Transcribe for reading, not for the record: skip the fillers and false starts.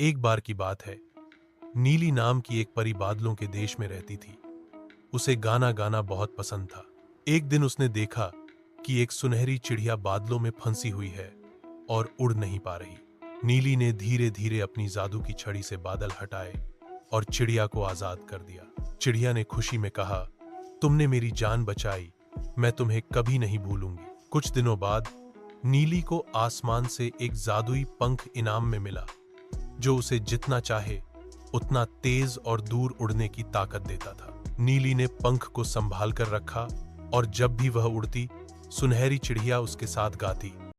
एक बार की बात है। नीली नाम की एक परी बादलों के देश में रहती थी। उसे गाना गाना बहुत पसंद था। एक दिन उसने देखा कि एक सुनहरी चिड़िया बादलों में फंसी हुई है और उड़ नहीं पा रही। नीली ने धीरे धीरे अपनी जादू की छड़ी से बादल हटाए और चिड़िया को आजाद कर दिया। चिड़िया ने खुशी में कहा, तुमने मेरी जान बचाई, मैं तुम्हें कभी नहीं भूलूंगी। कुछ दिनों बाद नीली को आसमान से एक जादुई पंख इनाम में मिला, जो उसे जितना चाहे उतना तेज और दूर उड़ने की ताकत देता था। नीली ने पंख को संभाल कर रखा और जब भी वह उड़ती, सुनहरी चिड़िया उसके साथ गाती,